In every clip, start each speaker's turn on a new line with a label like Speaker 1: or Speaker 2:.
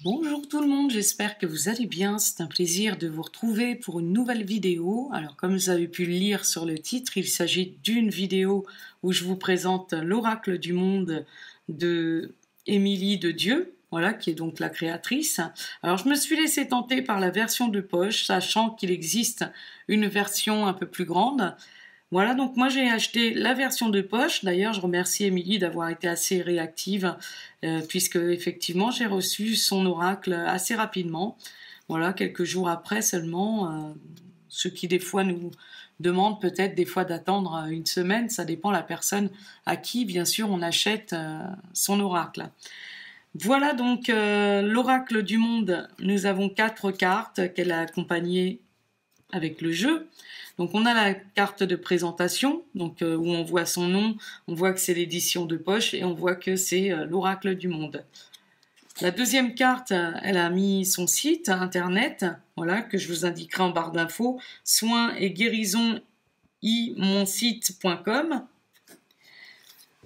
Speaker 1: Bonjour tout le monde, j'espère que vous allez bien. C'est un plaisir de vous retrouver pour une nouvelle vidéo. Alors comme vous avez pu le lire sur le titre, il s'agit d'une vidéo où je vous présente l'oracle du monde de Émilie de Dieu, voilà, qui est donc la créatrice. Alors je me suis laissée tenter par la version de poche, sachant qu'il existe une version un peu plus grande. Voilà, donc moi j'ai acheté la version de poche. D'ailleurs, je remercie Émilie d'avoir été assez réactive, puisque effectivement j'ai reçu son oracle assez rapidement. Voilà, quelques jours après seulement, ce qui des fois nous demande peut-être des fois d'attendre une semaine. Ça dépend de la personne à qui, bien sûr, on achète son oracle. Voilà donc l'oracle du monde. Nous avons 4 cartes qu'elle a accompagnées avec le jeu. Donc on a la carte de présentation, donc où on voit son nom, on voit que c'est l'édition de poche et on voit que c'est l'oracle du monde. La deuxième carte, elle a mis son site internet, voilà, que je vous indiquerai en barre d'infos, soins et guérison monsite.com.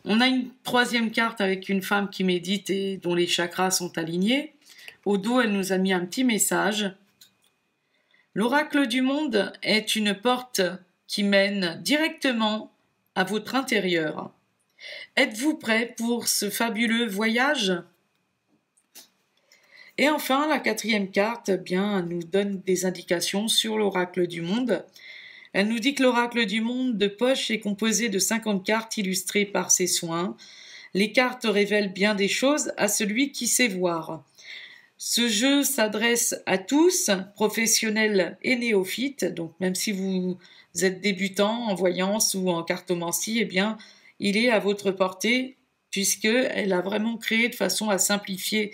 Speaker 1: On a une troisième carte avec une femme qui médite et dont les chakras sont alignés. Au dos, elle nous a mis un petit message. L'oracle du monde est une porte qui mène directement à votre intérieur. Êtes-vous prêt pour ce fabuleux voyage? Et enfin, la quatrième carte, nous donne des indications sur l'oracle du monde. Elle nous dit que l'oracle du monde de poche est composé de 50 cartes illustrées par ses soins. Les cartes révèlent bien des choses à celui qui sait voir. Ce jeu s'adresse à tous, professionnels et néophytes, donc même si vous êtes débutant en voyance ou en cartomancie, eh bien, il est à votre portée, puisqu'elle a vraiment créé de façon à simplifier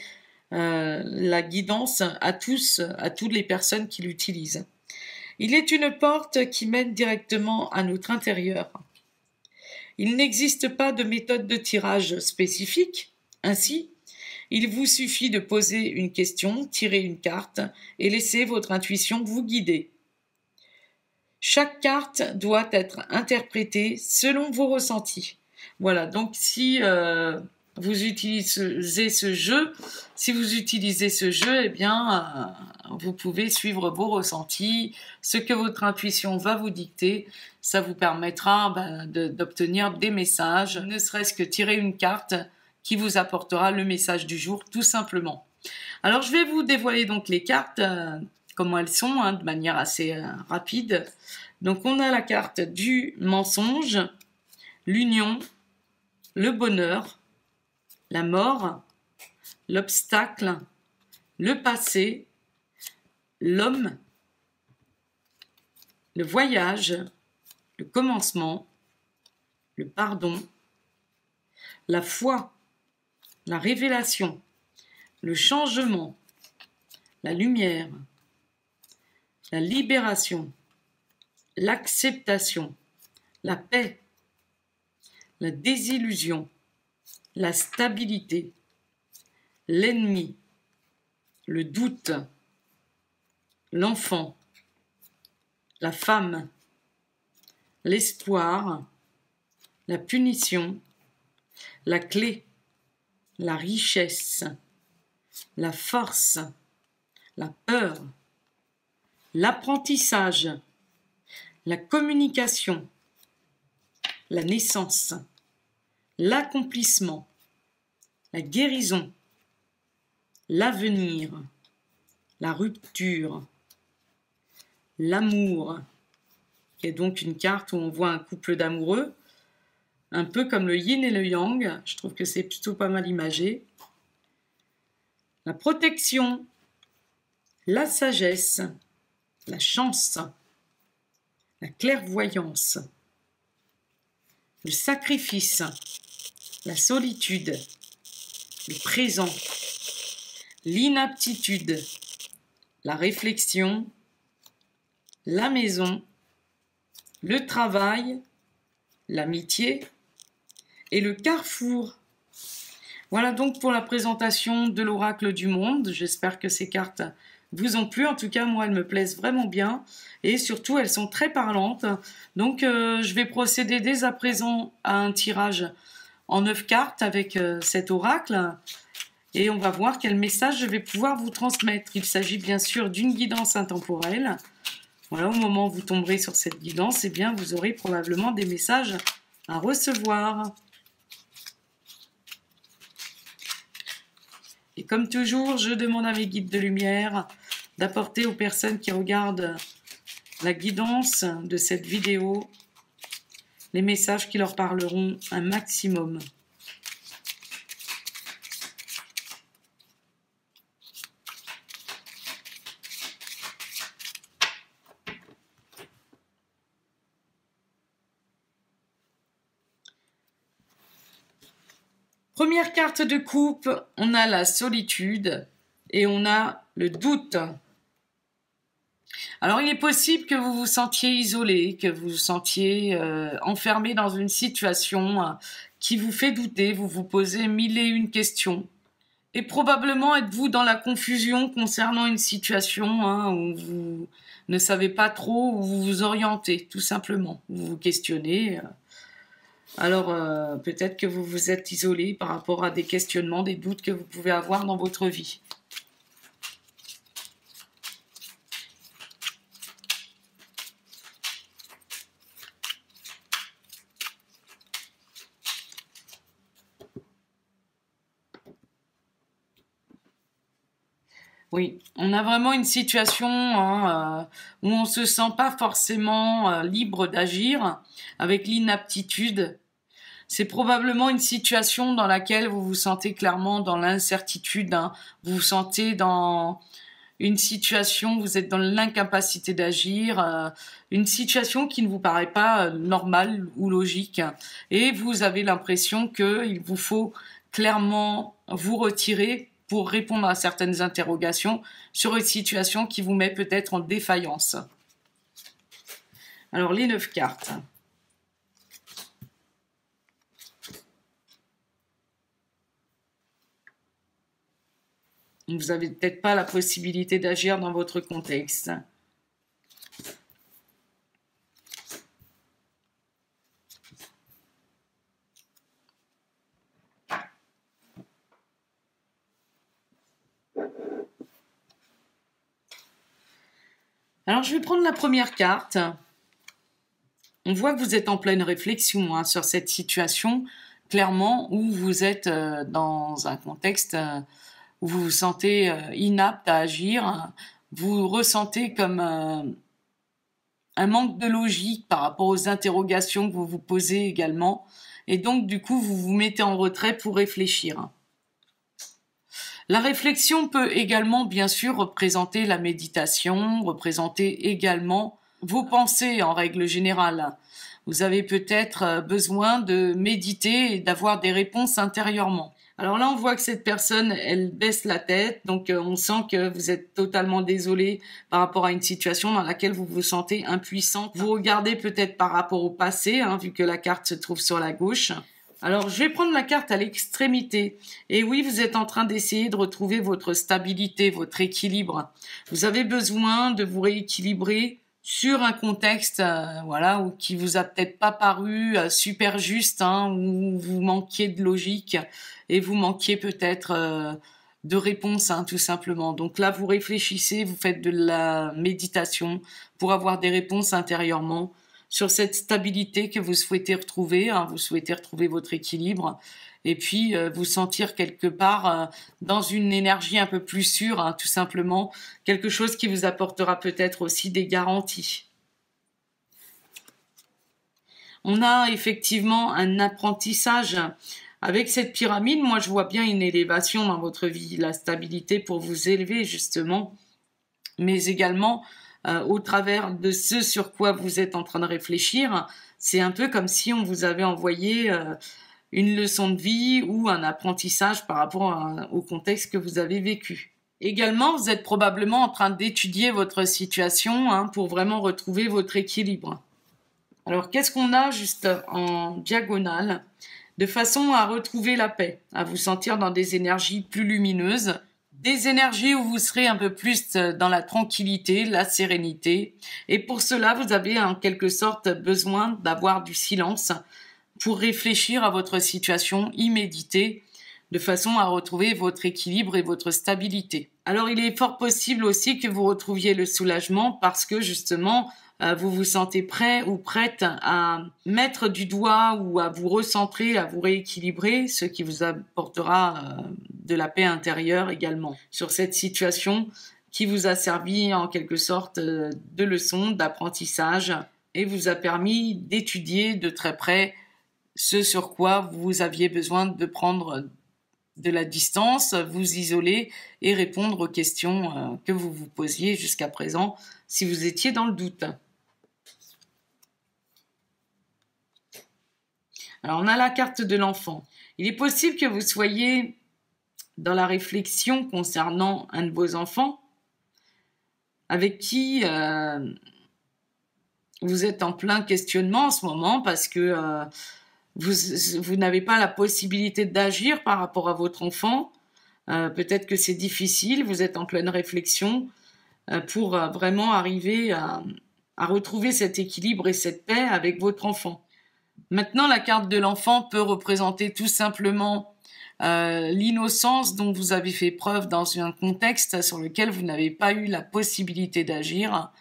Speaker 1: la guidance à tous, à toutes les personnes qui l'utilisent. Il est une porte qui mène directement à notre intérieur. Il n'existe pas de méthode de tirage spécifique, ainsi, il vous suffit de poser une question, tirer une carte et laisser votre intuition vous guider. Chaque carte doit être interprétée selon vos ressentis. Voilà, donc si vous utilisez ce jeu, eh bien, vous pouvez suivre vos ressentis, ce que votre intuition va vous dicter. Ça vous permettra d'obtenir des messages, ne serait-ce que tirer une carte qui vous apportera le message du jour, tout simplement. Alors, je vais vous dévoiler donc les cartes, comment elles sont, de manière assez rapide. Donc, on a la carte du mensonge, l'union, le bonheur, la mort, l'obstacle, le passé, l'homme, le voyage, le commencement, le pardon, la foi, la révélation, le changement, la lumière, la libération, l'acceptation, la paix, la désillusion, la stabilité, l'ennemi, le doute, l'enfant, la femme, l'espoir, la punition, la clé, la richesse, la force, la peur, l'apprentissage, la communication, la naissance, l'accomplissement, la guérison, l'avenir, la rupture, l'amour, qui est donc une carte où on voit un couple d'amoureux, un peu comme le yin et le yang, je trouve que c'est plutôt pas mal imagé. La protection, la sagesse, la chance, la clairvoyance, le sacrifice, la solitude, le présent, l'inaptitude, la réflexion, la maison, le travail, l'amitié et le carrefour. Voilà donc pour la présentation de l'oracle du monde. J'espère que ces cartes vous ont plu. En tout cas, moi, elles me plaisent vraiment bien. Et surtout, elles sont très parlantes. Donc, je vais procéder dès à présent à un tirage en 9 cartes avec cet oracle. Et on va voir quel message je vais pouvoir vous transmettre. Il s'agit bien sûr d'une guidance intemporelle. Voilà, au moment où vous tomberez sur cette guidance, eh bien, vous aurez probablement des messages à recevoir. Et comme toujours, je demande à mes guides de lumière d'apporter aux personnes qui regardent la guidance de cette vidéo les messages qui leur parleront un maximum. Première carte de coupe, on a la solitude et on a le doute. Alors, il est possible que vous vous sentiez isolé, que vous vous sentiez enfermé dans une situation qui vous fait douter, vous vous posez mille et une questions. Et probablement êtes-vous dans la confusion concernant une situation où vous ne savez pas trop où vous vous orientez, tout simplement. Vous vous questionnez. Alors, peut-être que vous vous êtes isolé par rapport à des questionnements, des doutes que vous pouvez avoir dans votre vie. Oui, on a vraiment une situation où on ne se sent pas forcément libre d'agir avec l'inaptitude. C'est probablement une situation dans laquelle vous vous sentez clairement dans l'incertitude. Vous vous sentez dans une situation où vous êtes dans l'incapacité d'agir, une situation qui ne vous paraît pas normale ou logique. Et vous avez l'impression qu'il vous faut clairement vous retirer pour répondre à certaines interrogations sur une situation qui vous met peut-être en défaillance. Alors, les 9 cartes. Vous n'avez peut-être pas la possibilité d'agir dans votre contexte. Alors, je vais prendre la première carte. On voit que vous êtes en pleine réflexion sur cette situation, clairement, où vous êtes dans un contexte où vous vous sentez inapte à agir. Vous ressentez comme un manque de logique par rapport aux interrogations que vous vous posez également. Et donc, du coup, vous vous mettez en retrait pour réfléchir. La réflexion peut également, bien sûr, représenter la méditation, représenter également vos pensées en règle générale. Vous avez peut-être besoin de méditer et d'avoir des réponses intérieurement. Alors là, on voit que cette personne, elle baisse la tête, donc on sent que vous êtes totalement désolé par rapport à une situation dans laquelle vous vous sentez impuissant. Vous regardez peut-être par rapport au passé, vu que la carte se trouve sur la gauche. Alors, je vais prendre la carte à l'extrémité. Et oui, vous êtes en train d'essayer de retrouver votre stabilité, votre équilibre. Vous avez besoin de vous rééquilibrer sur un contexte, qui vous a peut-être pas paru super juste, où vous manquiez de logique et vous manquiez peut-être de réponse, tout simplement. Donc là, vous réfléchissez, vous faites de la méditation pour avoir des réponses intérieurement sur cette stabilité que vous souhaitez retrouver. Vous souhaitez retrouver votre équilibre et puis vous sentir quelque part dans une énergie un peu plus sûre, tout simplement, quelque chose qui vous apportera peut-être aussi des garanties. On a effectivement un apprentissage. Avec cette pyramide, moi je vois bien une élévation dans votre vie, la stabilité pour vous élever justement, mais également au travers de ce sur quoi vous êtes en train de réfléchir. C'est un peu comme si on vous avait envoyé une leçon de vie ou un apprentissage par rapport au contexte que vous avez vécu. Également, vous êtes probablement en train d'étudier votre situation pour vraiment retrouver votre équilibre. Alors, qu'est-ce qu'on a juste en diagonale de façon à retrouver la paix, à vous sentir dans des énergies plus lumineuses, des énergies où vous serez un peu plus dans la tranquillité, la sérénité. Et pour cela, vous avez en quelque sorte besoin d'avoir du silence pour réfléchir à votre situation, y méditer, de façon à retrouver votre équilibre et votre stabilité. Alors il est fort possible aussi que vous retrouviez le soulagement parce que justement vous vous sentez prêt ou prête à mettre du doigt ou à vous recentrer, à vous rééquilibrer, ce qui vous apportera de la paix intérieure également sur cette situation qui vous a servi en quelque sorte de leçon, d'apprentissage et vous a permis d'étudier de très près ce sur quoi vous aviez besoin de prendre de la distance, vous isoler et répondre aux questions que vous vous posiez jusqu'à présent si vous étiez dans le doute. Alors, on a la carte de l'enfant. Il est possible que vous soyez dans la réflexion concernant un de vos enfants avec qui vous êtes en plein questionnement en ce moment parce que vous n'avez pas la possibilité d'agir par rapport à votre enfant. Peut-être que c'est difficile, vous êtes en pleine réflexion pour vraiment arriver à retrouver cet équilibre et cette paix avec votre enfant. Maintenant, la carte de l'enfant peut représenter tout simplement l'innocence dont vous avez fait preuve dans un contexte sur lequel vous n'avez pas eu la possibilité d'agir.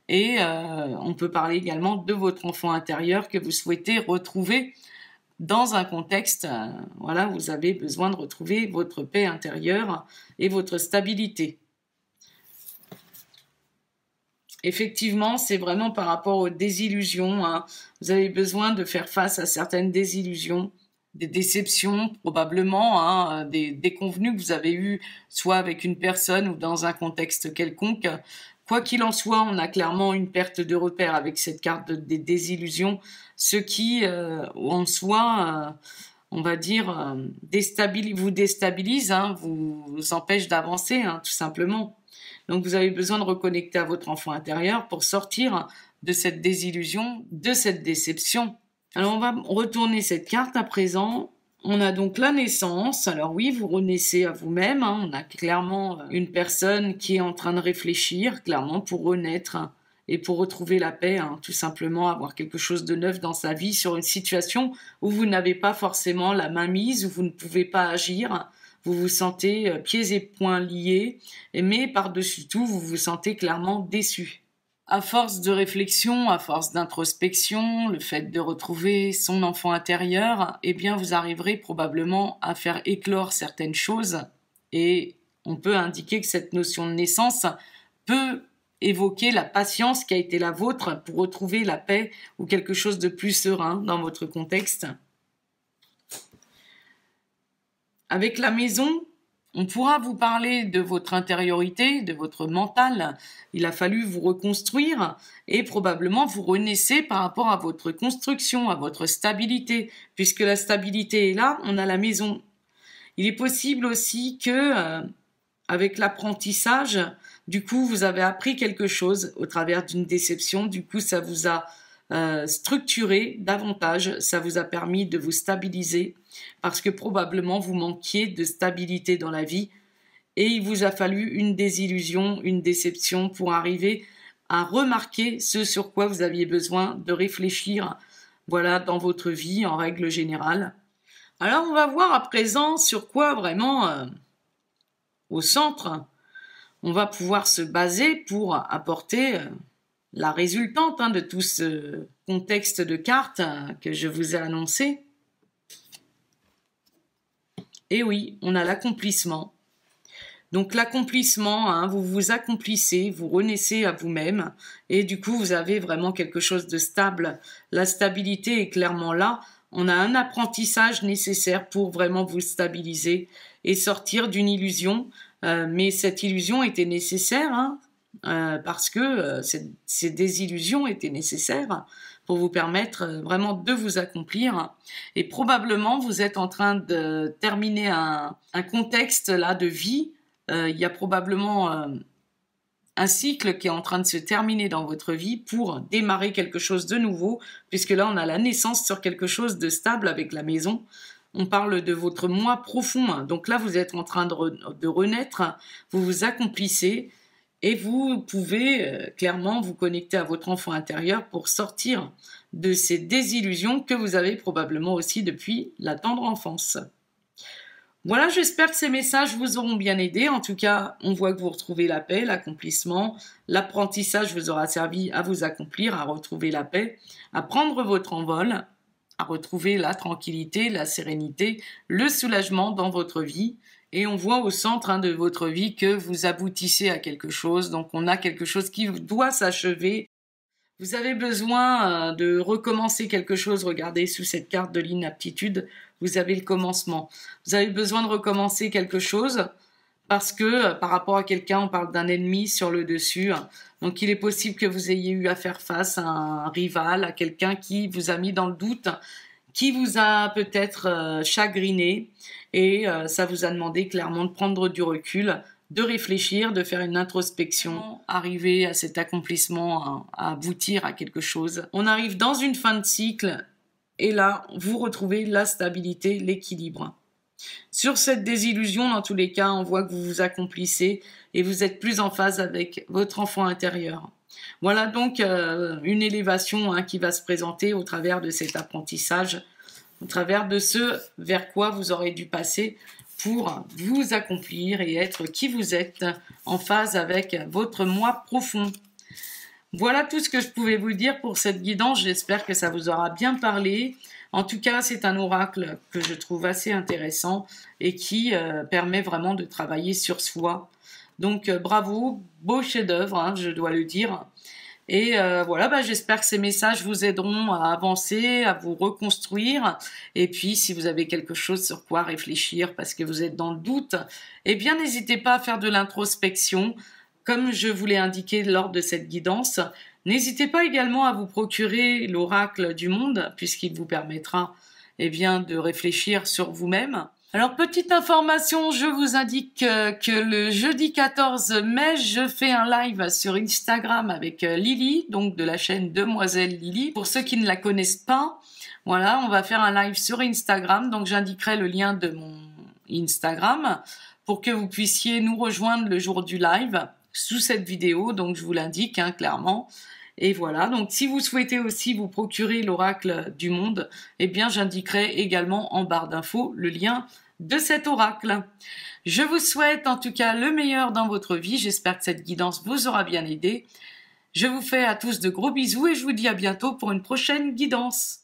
Speaker 1: Et on peut parler également de votre enfant intérieur que vous souhaitez retrouver dans un contexte, voilà, vous avez besoin de retrouver votre paix intérieure et votre stabilité. Effectivement, c'est vraiment par rapport aux désillusions. Hein. Vous avez besoin de faire face à certaines désillusions, des déceptions probablement, hein, des déconvenues que vous avez eues, soit avec une personne ou dans un contexte quelconque. Quoi qu'il en soit, on a clairement une perte de repère avec cette carte des désillusions, ce qui, en soi, on va dire, vous déstabilise, hein, vous empêche d'avancer, hein, tout simplement. Donc, vous avez besoin de reconnecter à votre enfant intérieur pour sortir de cette désillusion, de cette déception. Alors, on va retourner cette carte à présent. On a donc la naissance. Alors oui, vous renaissez à vous-même. Hein. On a clairement une personne qui est en train de réfléchir, clairement, pour renaître et pour retrouver la paix. Hein. Tout simplement avoir quelque chose de neuf dans sa vie sur une situation où vous n'avez pas forcément la main mise, où vous ne pouvez pas agir. Vous vous sentez pieds et poings liés, mais par-dessus tout, vous vous sentez clairement déçu. À force de réflexion, à force d'introspection, le fait de retrouver son enfant intérieur, eh bien, vous arriverez probablement à faire éclore certaines choses et on peut indiquer que cette notion de naissance peut évoquer la patience qui a été la vôtre pour retrouver la paix ou quelque chose de plus serein dans votre contexte. Avec la maison, on pourra vous parler de votre intériorité, de votre mental. Il a fallu vous reconstruire et probablement vous renaissez par rapport à votre construction, à votre stabilité. Puisque la stabilité est là, on a la maison. Il est possible aussi que, avec l'apprentissage, du coup, vous avez appris quelque chose au travers d'une déception. Du coup, ça vous a structuré davantage, ça vous a permis de vous stabiliser parce que probablement vous manquiez de stabilité dans la vie et il vous a fallu une désillusion, une déception pour arriver à remarquer ce sur quoi vous aviez besoin de réfléchir, voilà, dans votre vie en règle générale. Alors on va voir à présent sur quoi vraiment au centre on va pouvoir se baser pour apporter la résultante de tout ce contexte de cartes que je vous ai annoncé. Et oui, on a l'accomplissement. Donc l'accomplissement, vous vous accomplissez, vous renaissez à vous-même et du coup vous avez vraiment quelque chose de stable. La stabilité est clairement là. On a un apprentissage nécessaire pour vraiment vous stabiliser et sortir d'une illusion. Mais cette illusion était nécessaire, parce que ces désillusions étaient nécessaires pour vous permettre vraiment de vous accomplir. Et probablement, vous êtes en train de terminer un contexte là de vie. Il y a probablement un cycle qui est en train de se terminer dans votre vie pour démarrer quelque chose de nouveau, puisque là, on a la naissance sur quelque chose de stable avec la maison. On parle de votre moi profond. Donc là, vous êtes en train de renaître, vous vous accomplissez et vous pouvez clairement vous connecter à votre enfant intérieur pour sortir de ces désillusions que vous avez probablement aussi depuis la tendre enfance. Voilà, j'espère que ces messages vous auront bien aidé. En tout cas, on voit que vous retrouvez la paix, l'accomplissement. L'apprentissage vous aura servi à vous accomplir, à retrouver la paix, à prendre votre envol, à retrouver la tranquillité, la sérénité, le soulagement dans votre vie. Et on voit au centre de votre vie que vous aboutissez à quelque chose. Donc on a quelque chose qui doit s'achever. Vous avez besoin de recommencer quelque chose. Regardez sous cette carte de l'inaptitude, vous avez le commencement. Vous avez besoin de recommencer quelque chose parce que par rapport à quelqu'un, on parle d'un ennemi sur le dessus. Donc il est possible que vous ayez eu à faire face à un rival, à quelqu'un qui vous a mis dans le doute, qui vous a peut-être chagriné et ça vous a demandé clairement de prendre du recul, de réfléchir, de faire une introspection, arriver à cet accomplissement, à aboutir à quelque chose. On arrive dans une fin de cycle et là, vous retrouvez la stabilité, l'équilibre. Sur cette désillusion, dans tous les cas, on voit que vous vous accomplissez et vous êtes plus en phase avec votre enfant intérieur. Voilà donc une élévation qui va se présenter au travers de cet apprentissage, au travers de ce vers quoi vous aurez dû passer pour vous accomplir et être qui vous êtes en phase avec votre moi profond. Voilà tout ce que je pouvais vous dire pour cette guidance. J'espère que ça vous aura bien parlé. En tout cas, c'est un oracle que je trouve assez intéressant et qui permet vraiment de travailler sur soi. Donc bravo, beau chef-d'œuvre, je dois le dire. Et voilà, j'espère que ces messages vous aideront à avancer, à vous reconstruire. Et puis, si vous avez quelque chose sur quoi réfléchir parce que vous êtes dans le doute, eh bien, n'hésitez pas à faire de l'introspection. Comme je vous l'ai indiqué lors de cette guidance, n'hésitez pas également à vous procurer l'oracle du monde, puisqu'il vous permettra de réfléchir sur vous-même. Alors, petite information, je vous indique que le jeudi 14 mai, je fais un live sur Instagram avec Lily, donc de la chaîne Demoiselle Lily. Pour ceux qui ne la connaissent pas, voilà, on va faire un live sur Instagram, donc j'indiquerai le lien de mon Instagram pour que vous puissiez nous rejoindre le jour du live sous cette vidéo, donc je vous l'indique clairement. Et voilà, donc si vous souhaitez aussi vous procurer l'oracle du monde, eh bien j'indiquerai également en barre d'infos le lien de cet oracle. Je vous souhaite en tout cas le meilleur dans votre vie, j'espère que cette guidance vous aura bien aidé. Je vous fais à tous de gros bisous et je vous dis à bientôt pour une prochaine guidance.